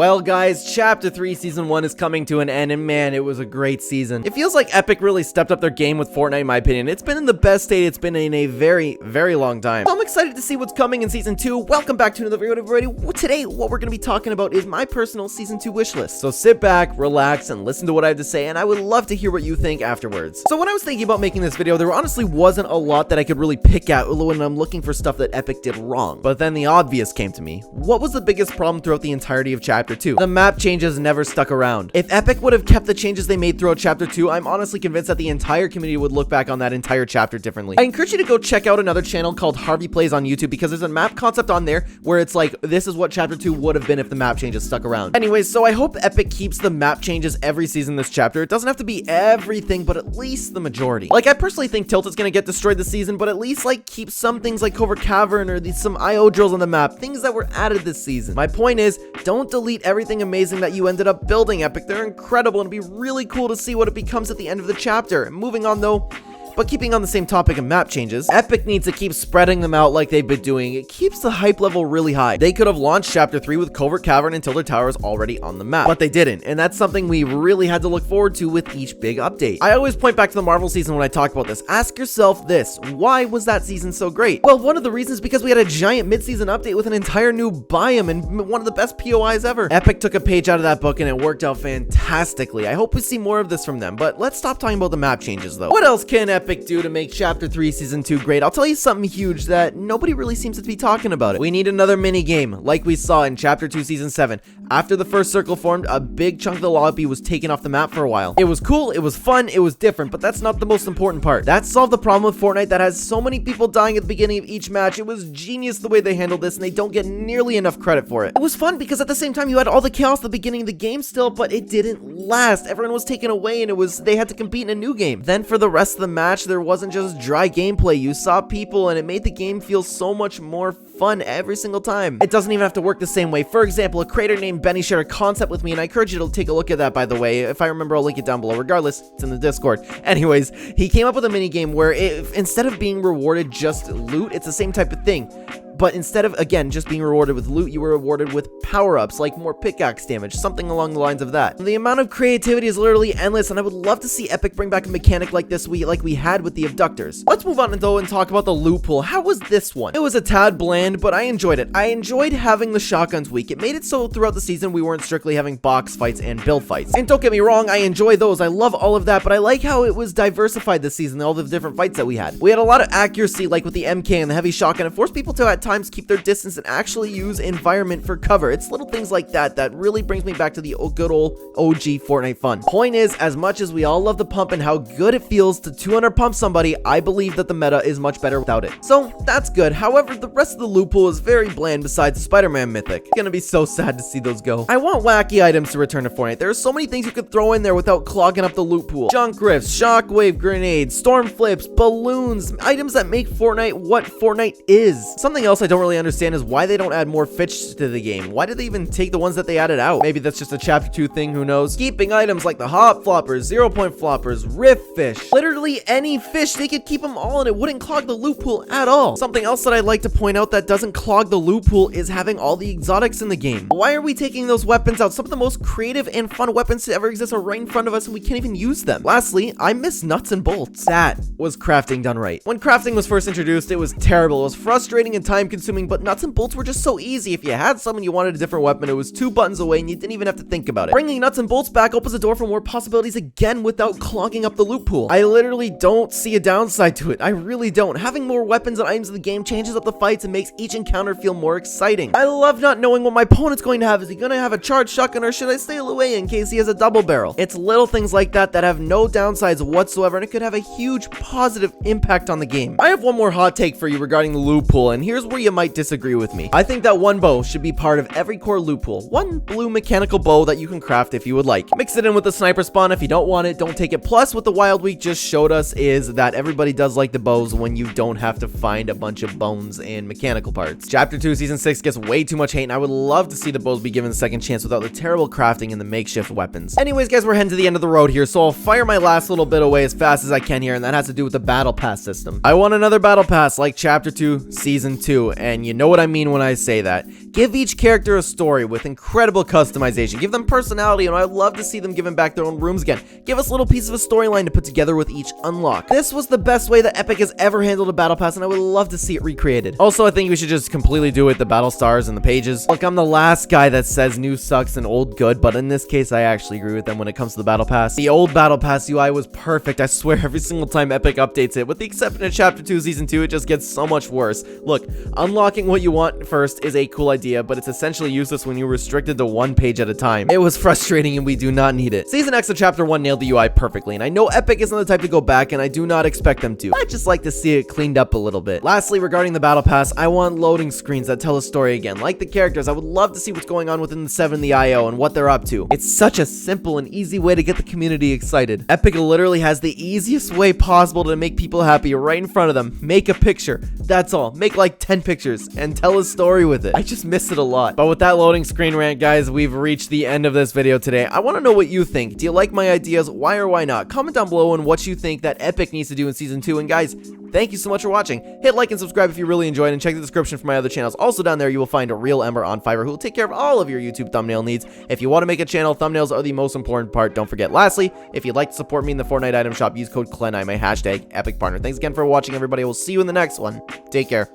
Well guys, Chapter 3 Season 1 is coming to an end, and man, it was a great season. It feels like Epic really stepped up their game with Fortnite in my opinion. It's been in the best state it's been in a very, very long time. I'm excited to see what's coming in Season 2. Welcome back to another video, everybody. Today, what we're going to be talking about is my personal Season 2 wish list. So sit back, relax, and listen to what I have to say, and I would love to hear what you think afterwards. So when I was thinking about making this video, there honestly wasn't a lot that I could really pick out when I'm looking for stuff that Epic did wrong. But then the obvious came to me. What was the biggest problem throughout the entirety of Chapter 2? The map changes never stuck around. If Epic would have kept the changes they made throughout Chapter 2, I'm honestly convinced that the entire community would look back on that entire chapter differently. I encourage you to go check out another channel called Harvey Plays on YouTube, because there's a map concept on there where it's like, this is what Chapter 2 would have been if the map changes stuck around. Anyways, so I hope Epic keeps the map changes every season this chapter. It doesn't have to be everything, but at least the majority. Like, I personally think Tilt is gonna get destroyed this season, but at least like keep some things like Covert Cavern or some IO drills on the map, things that were added this season. My point is, don't delete everything amazing that you ended up building, Epic. They're incredible, and it'd be really cool to see what it becomes at the end of the chapter. Moving on though, but keeping on the same topic of map changes, Epic needs to keep spreading them out like they've been doing. It keeps the hype level really high. They could have launched Chapter 3 with Covert Cavern and Tilted Towers already on the map, but they didn't, and that's something we really had to look forward to with each big update. I always point back to the Marvel season when I talk about this. Ask yourself this: why was that season so great? Well, one of the reasons is because we had a giant mid-season update with an entire new biome and one of the best POIs ever. Epic took a page out of that book and it worked out fantastically. I hope we see more of this from them, but let's stop talking about the map changes though. What else can Epic do to make Chapter 3 Season 2 great? I'll tell you something huge that nobody really seems to be talking about it. We need another mini game like we saw in Chapter 2 Season 7. After the first circle formed, a big chunk of the lobby was taken off the map for a while. It was cool, it was fun, it was different, but that's not the most important part. That solved the problem with Fortnite that has so many people dying at the beginning of each match. It was genius the way they handled this, and they don't get nearly enough credit for it. It was fun because at the same time you had all the chaos at the beginning of the game still, but it didn't last. Everyone was taken away and they had to compete in a new game. Then for the rest of the match, there wasn't just dry gameplay. You saw people and it made the game feel so much more fun every single time. It doesn't even have to work the same way. For example, a creator named Benny shared a concept with me, and I encourage you to take a look at that, by the way. If I remember, I'll link it down below. Regardless, it's in the Discord. Anyways, he came up with a mini game where instead of being rewarded just loot, it's the same type of thing. But instead of, again, just being rewarded with loot, you were rewarded with power-ups, like more pickaxe damage, something along the lines of that. The amount of creativity is literally endless, and I would love to see Epic bring back a mechanic like this like we had with the abductors. Let's move on though and talk about the loot pool. How was this one? It was a tad bland, but I enjoyed it. I enjoyed having the shotguns week. It made it so throughout the season we weren't strictly having box fights and build fights. And don't get me wrong, I enjoy those. I love all of that, but I like how it was diversified this season, all the different fights that we had. We had a lot of accuracy, like with the MK and the heavy shotgun. It forced people to at times keep their distance and actually use environment for cover. It's little things like that that really brings me back to the good old OG Fortnite fun. Point is, as much as we all love the pump and how good it feels to 200 pump somebody, I believe that the meta is much better without it. So that's good. However, the rest of the loot pool is very bland besides the Spider-Man mythic. It's gonna be so sad to see those go. I want wacky items to return to Fortnite. There are so many things you could throw in there without clogging up the loot pool. Junk rifts, shockwave grenades, storm flips, balloons, items that make Fortnite what Fortnite is. Something else I don't really understand is why they don't add more fish to the game. Why did they even take the ones that they added out? Maybe that's just a Chapter 2 thing, who knows? Keeping items like the hop floppers, 0-point floppers, rift fish, literally any fish, they could keep them all and it wouldn't clog the loot pool at all. Something else that I'd like to point out that doesn't clog the loot pool is having all the exotics in the game. Why are we taking those weapons out? Some of the most creative and fun weapons to ever exist are right in front of us and we can't even use them. Lastly, I miss nuts and bolts. That was crafting done right. When crafting was first introduced, it was terrible. It was frustrating and time consuming, but nuts and bolts were just so easy. If you had some and you wanted a different weapon, it was 2 buttons away and you didn't even have to think about it. Bringing nuts and bolts back opens the door for more possibilities again without clogging up the loot pool. I literally don't see a downside to it. I really don't. Having more weapons and items in the game changes up the fights and makes each encounter feel more exciting. I love not knowing what my opponent's going to have. Is he going to have a charged shotgun, or should I stay away in case he has a double barrel? It's little things like that that have no downsides whatsoever, and it could have a huge positive impact on the game. I have one more hot take for you regarding the loot pool, and here's where you might disagree with me. I think that one bow should be part of every core loot pool. One blue mechanical bow that you can craft if you would like. Mix it in with the sniper spawn. If you don't want it, don't take it. Plus, what the Wild Week just showed us is that everybody does like the bows when you don't have to find a bunch of bones and mechanical parts. Chapter 2 Season 6 gets way too much hate, and I would love to see the bows be given a second chance without the terrible crafting and the makeshift weapons. Anyways, guys, we're heading to the end of the road here, so I'll fire my last little bit away as fast as I can here, and that has to do with the battle pass system. I want another battle pass like Chapter 2 Season 2. do, and you know what I mean when I say that. Give each character a story with incredible customization. Give them personality, and I'd love to see them given back their own rooms again. Give us a little piece of a storyline to put together with each unlock. This was the best way that Epic has ever handled a battle pass, and I would love to see it recreated. Also, I think we should just completely do it with the battle stars and the pages. Look, I'm the last guy that says new sucks and old good, but in this case, I actually agree with them when it comes to the battle pass. The old battle pass UI was perfect. I swear every single time Epic updates it, with the exception of Chapter 2 Season 2, it just gets so much worse. Look, unlocking what you want first is a cool idea, but it's essentially useless when you're restricted to one page at a time. It was frustrating and we do not need it. Season X of Chapter 1 nailed the UI perfectly, and I know Epic isn't the type to go back, and I do not expect them to. I'd just like to see it cleaned up a little bit. Lastly, regarding the battle pass, I want loading screens that tell a story again. Like the characters, I would love to see what's going on within the 7 the IO and what they're up to. It's such a simple and easy way to get the community excited. Epic literally has the easiest way possible to make people happy right in front of them. Make a picture. That's all. Make like 10 pictures and tell a story with it. I just miss it a lot. But with that loading screen rant, guys, we've reached the end of this video today. I want to know what you think. Do you like my ideas? Why or why not? Comment down below on what you think that Epic needs to do in Season 2. And guys, thank you so much for watching. Hit like and subscribe if you really enjoyed, and check the description for my other channels. Also down there, you will find a real Ember on Fiverr who will take care of all of your YouTube thumbnail needs. If you want to make a channel, thumbnails are the most important part. Don't forget. Lastly, if you'd like to support me in the Fortnite item shop, use code Clen. I'm my hashtag Epic Partner. Thanks again for watching, everybody. I will see you in the next one. Take care.